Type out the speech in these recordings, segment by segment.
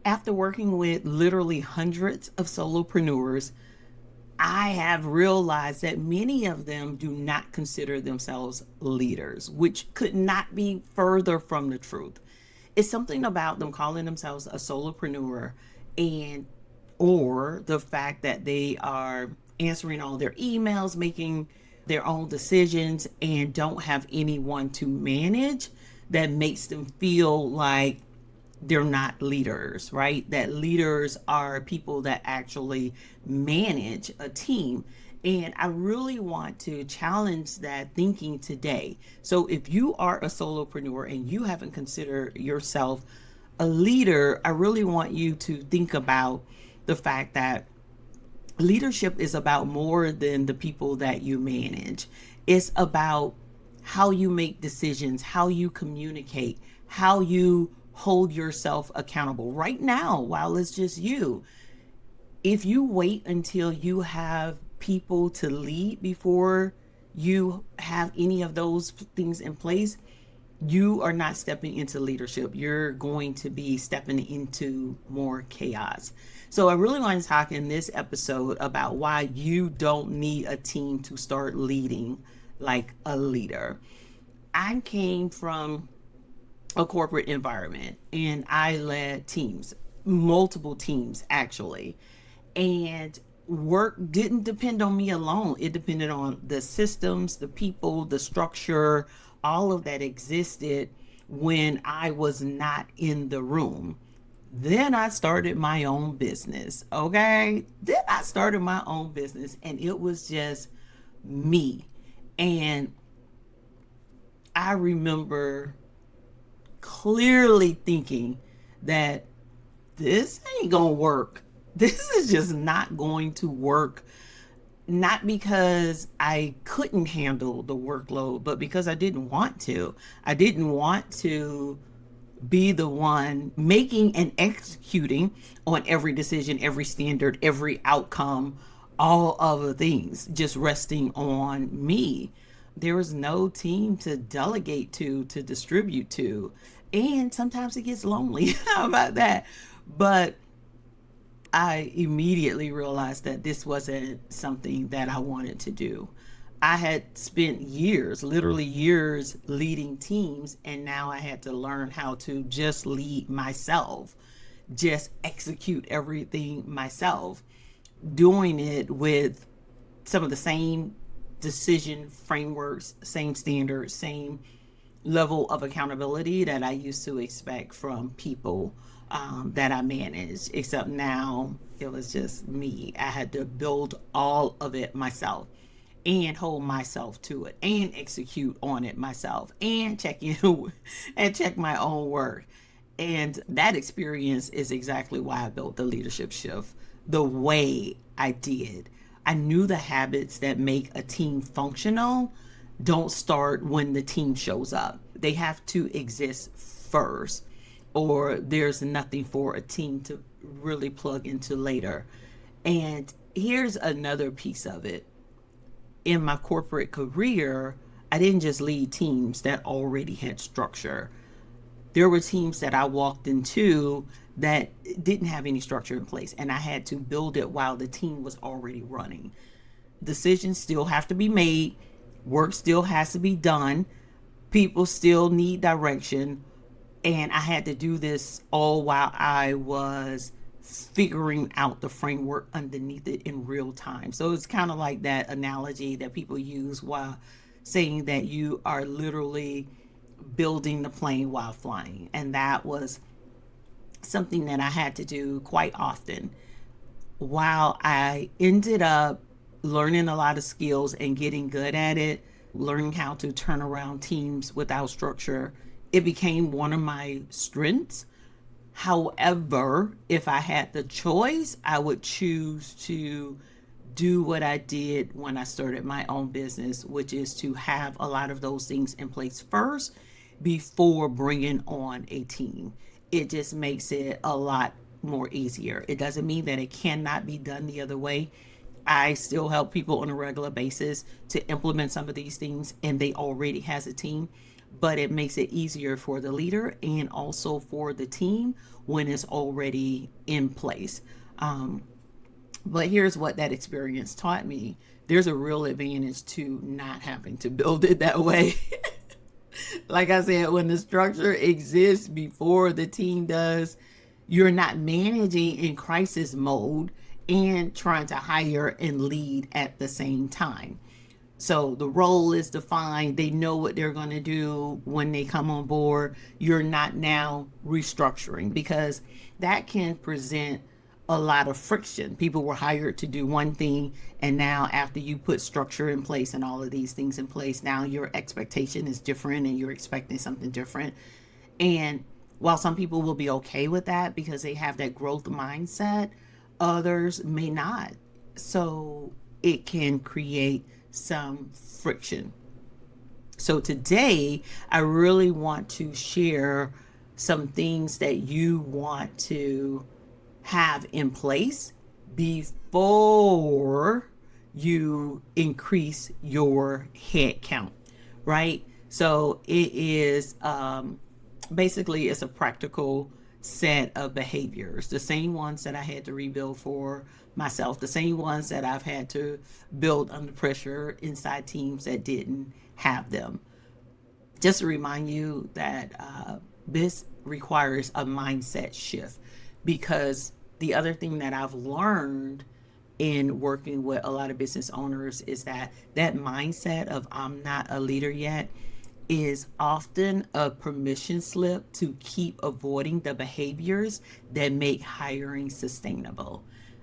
After working with literally hundreds of solopreneurs, I have realized that many of them do not consider themselves leaders, which could not be further from the truth. It's something about them calling themselves a solopreneur and or the fact that they are answering all their emails, making their own decisions, and don't have anyone to manage that makes them feel like they're not leaders, right? That leaders are people that actually manage a team. And I really want to challenge that thinking today. So if you are a solopreneur and you haven't considered yourself a leader, I really want you to think about the fact that leadership is about more than the people that you manage. It's about how you make decisions, how you communicate, how you hold yourself accountable. Right now, while it's just you, if you wait until you have people to lead before you have any of those things in place, you are not stepping into leadership. You're going to be stepping into more chaos. So, I really want to talk in this episode about why you don't need a team to start leading like a leader. I came from a corporate environment and I led teams, multiple teams actually. And work didn't depend on me alone. It depended on the systems, the people, the structure, all of that existed when I was not in the room. Then I started my own business. Okay. Then I started my own business and it was just me. And I remember clearly thinking that this ain't gonna work. This is just not going to work. Not because I couldn't handle the workload, but because I didn't want to. I didn't want to be the one making and executing on every decision, every standard, every outcome, all of the things just resting on me. There was no team to delegate to distribute to. And sometimes it gets lonely. How about that? But I immediately realized that this wasn't something that I wanted to do. I had spent years, literally years, leading teams, and now I had to learn how to just lead myself, just execute everything myself, doing it with some of the same decision frameworks, same standards, same level of accountability that I used to expect from people that I managed, except now it was just me. I had to build all of it myself and hold myself to it and execute on it myself and check in and check my own work. And that experience is exactly why I built the leadership shift the way I did. I knew the habits that make a team functional don't start when the team shows up. They have to exist first, or there's nothing for a team to really plug into later. And here's another piece of it. In my corporate career, I didn't just lead teams that already had structure. There were teams that I walked into that didn't have any structure in place, and I had to build it while the team was already running. Decisions still have to be made, work still has to be done, people still need direction, and I had to do this all while I was figuring out the framework underneath it in real time. So it's kind of like that analogy that people use while saying that you are literally building the plane while flying. And that was something that I had to do quite often. While I ended up learning a lot of skills and getting good at it, learning how to turn around teams without structure, it became one of my strengths. However, if I had the choice, I would choose to do what I did when I started my own business, which is to have a lot of those things in place first before bringing on a team. It just makes it a lot more easier. It doesn't mean that it cannot be done the other way. I still help people on a regular basis to implement some of these things and they already has a team. but it makes it easier for the leader and also for the team when it's already in place. But here's what that experience taught me: there's a real advantage to not having to build it that way. Like I said, when the structure exists before the team does, you're not managing in crisis mode and trying to hire and lead at the same time. So the role is defined. They know what they're going to do when they come on board. You're not now restructuring, because that can present a lot of friction. People were hired to do one thing, and now after you put structure in place and all of these things in place, now your expectation is different and you're expecting something different. And while some people will be okay with that because they have that growth mindset, others may not. So it can create some friction. So today, I really want to share some things that you want to have in place before you increase your head count, right? So it is basically, it's a practical set of behaviors, the same ones that I had to rebuild for myself, the same ones that I've had to build under pressure inside teams that didn't have them. Just to remind you that this requires a mindset shift, because the other thing that I've learned in working with a lot of business owners is that that mindset of "I'm not a leader yet" is often a permission slip to keep avoiding the behaviors that make hiring sustainable.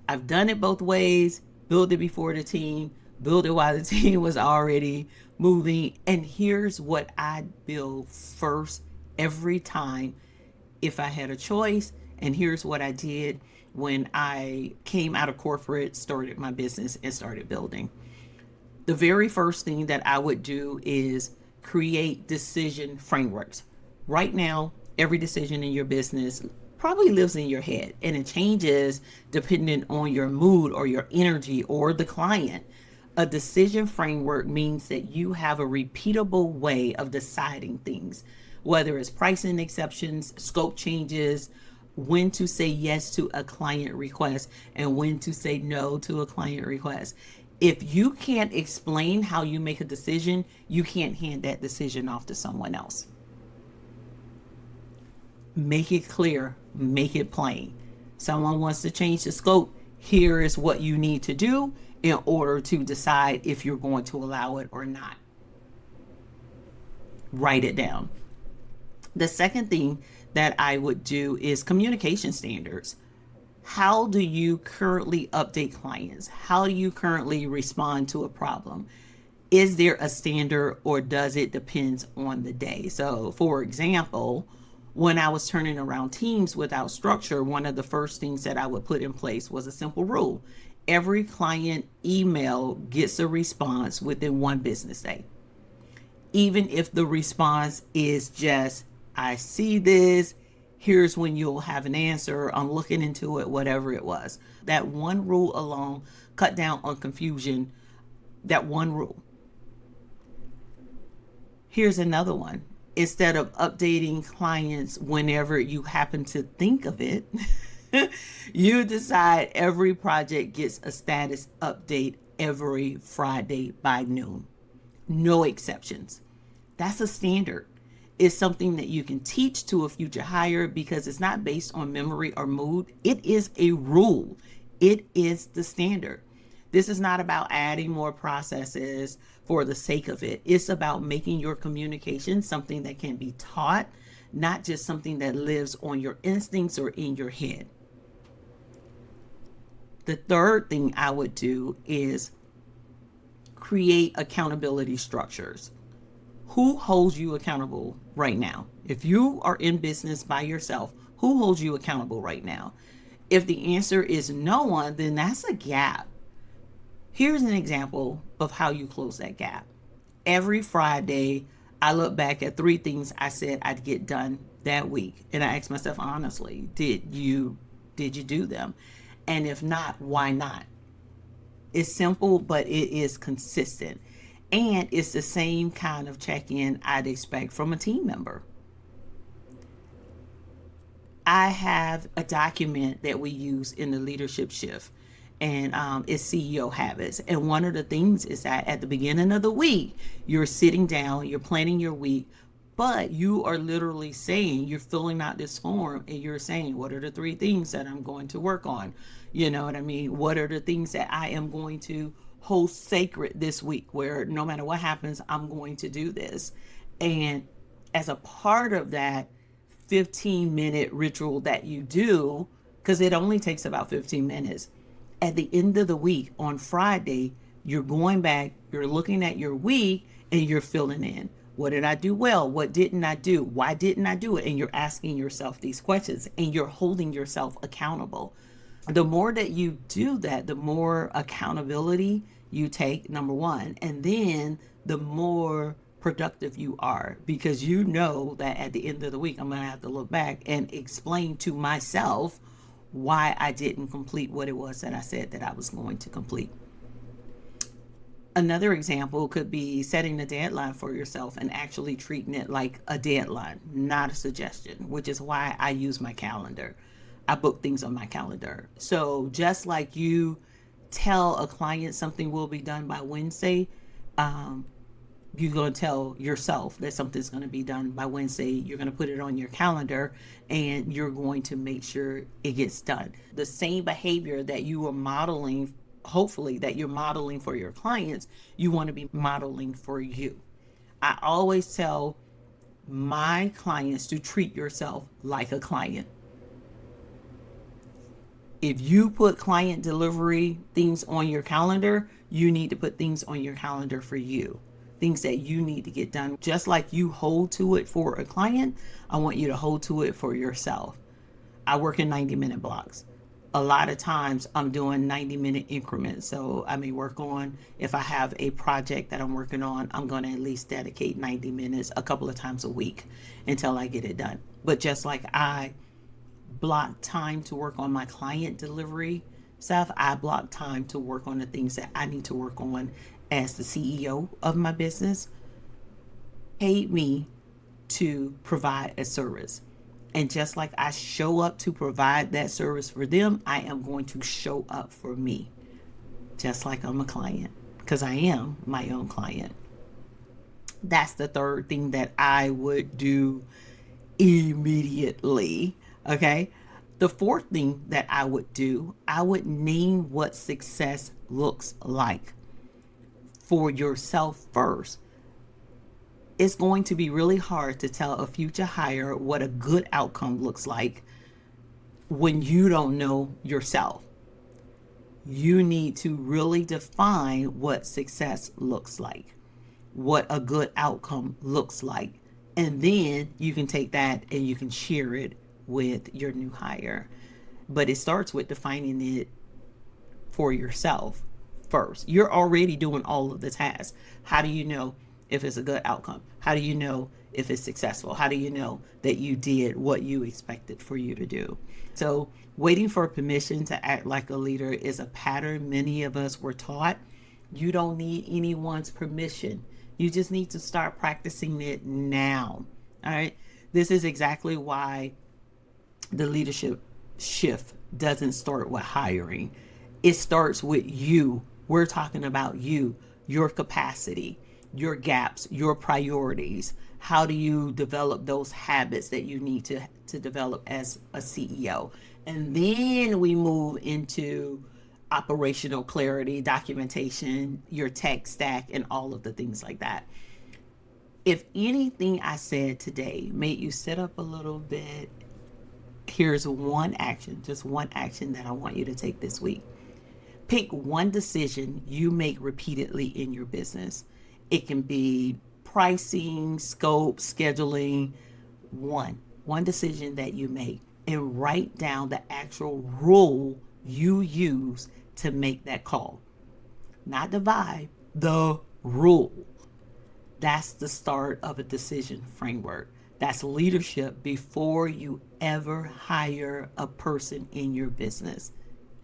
I've done it both ways: build it before the team, build it while the team was already moving. And here's what I build first every time if I had a choice. And here's what I did when I came out of corporate, started my business, and started building. The very first thing that I would do is create decision frameworks. Right now, every decision in your business probably lives in your head, and it changes depending on your mood or your energy or the client. A decision framework means that you have a repeatable way of deciding things, whether it's pricing exceptions, scope changes, when to say yes to a client request, and when to say no to a client request. If you can't explain how you make a decision, you can't hand that decision off to someone else. Make it clear, make it plain. Someone wants to change the scope. Here is what you need to do in order to decide if you're going to allow it or not. Write it down. The second thing that I would do is communication standards. How do you currently update clients? How do you currently respond to a problem? Is there a standard, or does it depend on the day? So, for example, when I was turning around teams without structure, one of the first things that I would put in place was a simple rule: every client email gets a response within one business day. Even if the response is just, "I see this, here's when you'll have an answer, I'm looking into it," whatever it was. That one rule alone cut down on confusion. That one rule. Here's another one. Instead of updating clients whenever you happen to think of it, you decide every project gets a status update every Friday by noon. No exceptions. That's a standard. It's something that you can teach to a future hire because it's not based on memory or mood. It is a rule. It is the standard. This is not about adding more processes for the sake of it. It's about making your communication something that can be taught, not just something that lives on your instincts or in your head. The third thing I would do is create accountability structures. Who holds you accountable right now? If you are in business by yourself, who holds you accountable right now? If the answer is no one, then that's a gap. Here's an example of how you close that gap. Every Friday, I look back at 3 things I said I'd get done that week, and I ask myself honestly, did you do them? And if not, why not? It's simple, but it is consistent. And it's the same kind of check-in I'd expect from a team member. I have a document that we use in the leadership shift, and it's CEO habits. And one of the things is that at the beginning of the week, you're sitting down, you're planning your week, but you are literally saying, you're filling out this form and you're saying, what are the three things that I'm going to work on? You know what I mean? What are the things that I am going to hold sacred this week, where no matter what happens, I'm going to do this? And as a part of that 15-minute ritual that you do, because it only takes about 15 minutes, at the end of the week on Friday, you're going back, you're looking at your week, and you're filling in. What did I do well? What didn't I do? Why didn't I do it? And you're asking yourself these questions, and you're holding yourself accountable. The more that you do that, the more accountability you take, number one, and then the more productive you are, because you know that at the end of the week, I'm going to have to look back and explain to myself why I didn't complete what it was that I said that I was going to complete. Another example could be setting a deadline for yourself and actually treating it like a deadline, not a suggestion, which is why I use my calendar. I book things on my calendar. So just like you tell a client something will be done by Wednesday, you're going to tell yourself that something's going to be done by Wednesday. You're going to put it on your calendar, and you're going to make sure it gets done. The same behavior that you are modeling, hopefully, that you're modeling for your clients, you want to be modeling for you. I always tell my clients to treat yourself like a client. If you put client delivery things on your calendar, you need to put things on your calendar for you. Things that you need to get done. Just like you hold to it for a client, I want you to hold to it for yourself. I work in 90-minute blocks. A lot of times I'm doing 90-minute increments. So I may work on, if I have a project that I'm working on, I'm going to at least dedicate 90 minutes a couple of times a week until I get it done. But just like I block time to work on my client delivery stuff, I block time to work on the things that I need to work on as the CEO of my business. Paid me to provide a service. And just like I show up to provide that service for them, I am going to show up for me. Just like I'm a client, because I am my own client. That's the third thing that I would do immediately. Okay. The fourth thing that I would do, I would name what success looks like for yourself first. It's going to be really hard to tell a future hire what a good outcome looks like when you don't know yourself. You need to really define what success looks like, what a good outcome looks like. And then you can take that and you can share it with your new hire. But it starts with defining it for yourself first. You're already doing all of the tasks. How do you know if it's a good outcome? How do you know if it's successful? How do you know that you did what you expected for you to do? So waiting for permission to act like a leader is a pattern many of us were taught. You don't need anyone's permission. You just need to start practicing it now. All right. This is exactly why the leadership shift doesn't start with hiring. It starts with you. We're talking about you, your capacity, your gaps, your priorities. How do you develop those habits that you need to develop as a CEO? And then we move into operational clarity, documentation, your tech stack, and all of the things like that. If anything I said today made you sit up a little bit, here's one action, just one action that I want you to take this week. Pick one decision you make repeatedly in your business. It can be pricing, scope, scheduling, one decision that you make, and write down the actual rule you use to make that call. Not the vibe, the rule. That's the start of a decision framework. That's leadership before you ever hire a person in your business.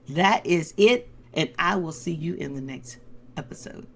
That is it. And I will see you in the next episode.